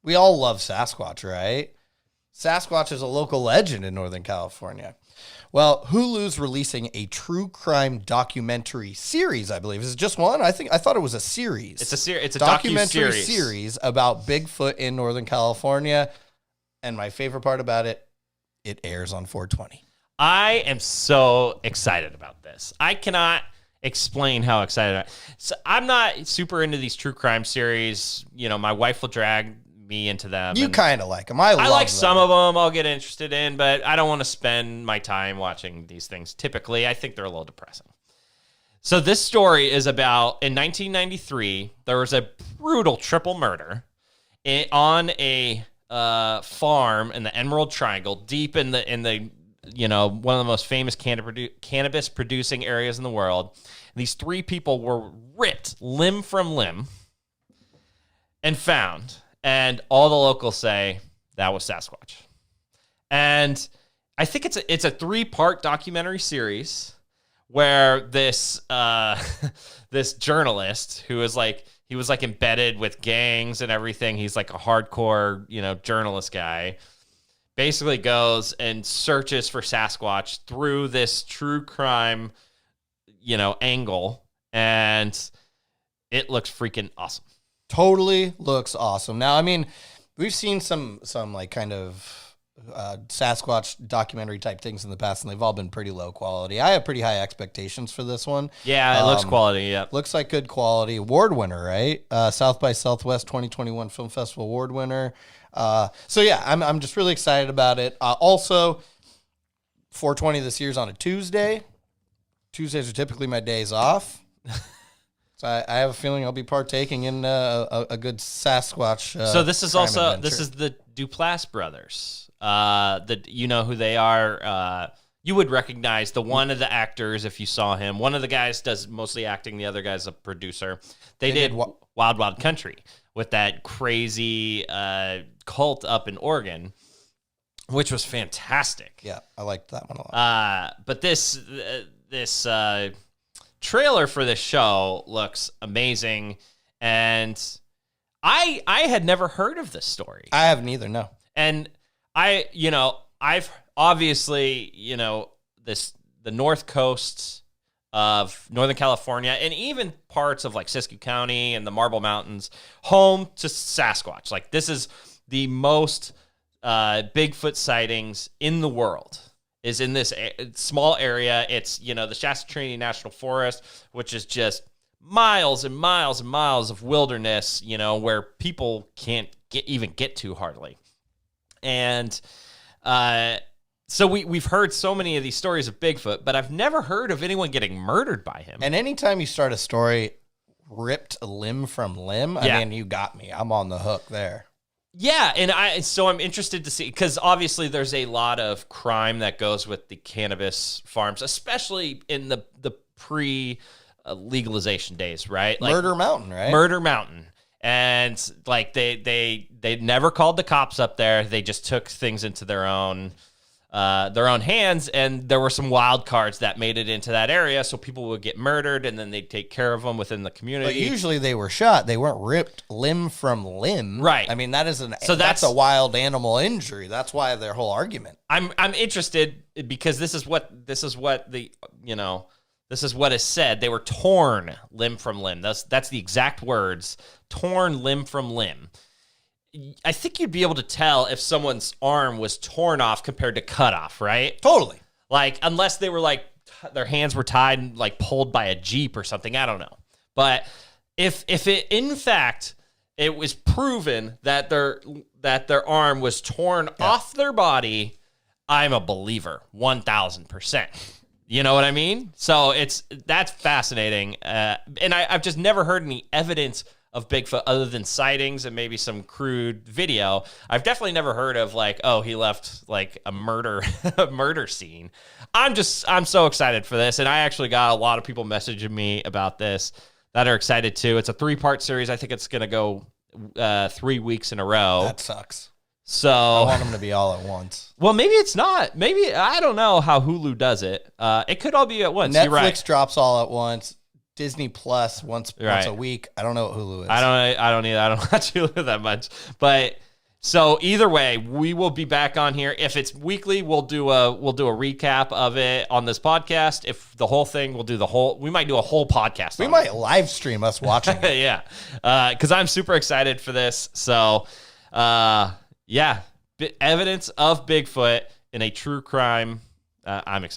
We all love Sasquatch, right? Sasquatch is a local legend in Northern California. Well, Hulu's releasing a true crime documentary series, I believe. Is it just one? I thought it was a series. It's a documentary series about Bigfoot in Northern California. And my favorite part about it, it airs on 420. I am so excited about this. I cannot explain how excited I am. So I'm not super into these true crime series. You know, my wife will drag me into them. You kind of like them. I like them. Some of them I'll get interested in, but I don't want to spend my time watching these things. Typically, I think they're a little depressing. So this story is about, in 1993, there was a brutal triple murder on a farm in the Emerald Triangle, deep in the one of the most famous cannabis producing areas in the world. And these three people were ripped limb from limb and found. And all the locals say that was Sasquatch. And I think it's a 3-part documentary series where this this journalist who is he was embedded with gangs and everything. He's like a hardcore, journalist guy. Basically goes and searches for Sasquatch through this true crime, angle, and it looks freaking awesome. Totally looks awesome. Now, I mean, we've seen some kind of Sasquatch documentary type things in the past, and they've all been pretty low quality. I have pretty high expectations for this one. Yeah, it looks quality. Yeah, looks like good quality. Award winner, right? South by Southwest 2021 Film Festival award winner. So yeah, I'm just really excited about it. Also, 420 this year's on a Tuesday. Tuesdays are typically my days off. So I have a feeling I'll be partaking in a good Sasquatch. So this is also adventure. This is the Duplass brothers. You know who they are. You would recognize one of the actors if you saw him. One of the guys does mostly acting. The other guy's a producer. They did Wild Wild Country with that crazy cult up in Oregon, which was fantastic. Yeah, I liked that one a lot. But this trailer for this show looks amazing, and I had never heard of this story. I haven't either, no. And I've obviously, the north coasts of Northern California and even parts of like Siskiyou County and the Marble Mountains, home to Sasquatch. Like, this is the most Bigfoot sightings in the world. Is in this small area. It's, the Shasta Trinity National Forest, which is just miles and miles and miles of wilderness, where people can't even get to hardly. And so we've heard so many of these stories of Bigfoot, but I've never heard of anyone getting murdered by him. And anytime you start a story ripped limb from limb, I mean, you got me. I'm on the hook there. Yeah, and I'm interested to see, because obviously there's a lot of crime that goes with the cannabis farms, especially in the pre-legalization days, right? Like Murder Mountain, right? Murder Mountain. And like they never called the cops up there. They just took things into their own hands, and there were some wild cards that made it into that area, so people would get murdered, and then they'd take care of them within the community. But usually they were shot. They weren't ripped limb from limb. Right. I mean, that's a wild animal injury. That's why their whole argument. I'm interested because this is what is said. They were torn limb from limb. That's the exact words. Torn limb from limb. I think you'd be able to tell if someone's arm was torn off compared to cut off, right? Totally. Like, unless they were like, their hands were tied and like pulled by a Jeep or something. I don't know. But if it, in fact, it was proven that their arm was torn off their body, I'm a believer, 1,000%. You know what I mean? So that's fascinating. And I've just never heard any evidence of Bigfoot other than sightings and maybe some crude video. I've definitely never heard of like, oh, he left like a murder scene. I'm so excited for this. And I actually got a lot of people messaging me about this that are excited too. It's a 3-part series. I think it's going to go 3 weeks in a row. That sucks. So I want them to be all at once. Well, maybe it's not. Maybe, I don't know how Hulu does it. It could all be at once. Netflix You're right. drops all at once. Disney Plus once a week. I don't know what Hulu is. I don't either. I don't watch Hulu that much. But So either way, we will be back on here. If it's weekly, we'll do a recap of it on this podcast. If the whole thing, we might do a whole podcast. We might live stream us watching it. Yeah. Because I'm super excited for this. So, evidence of Bigfoot in a true crime. I'm excited.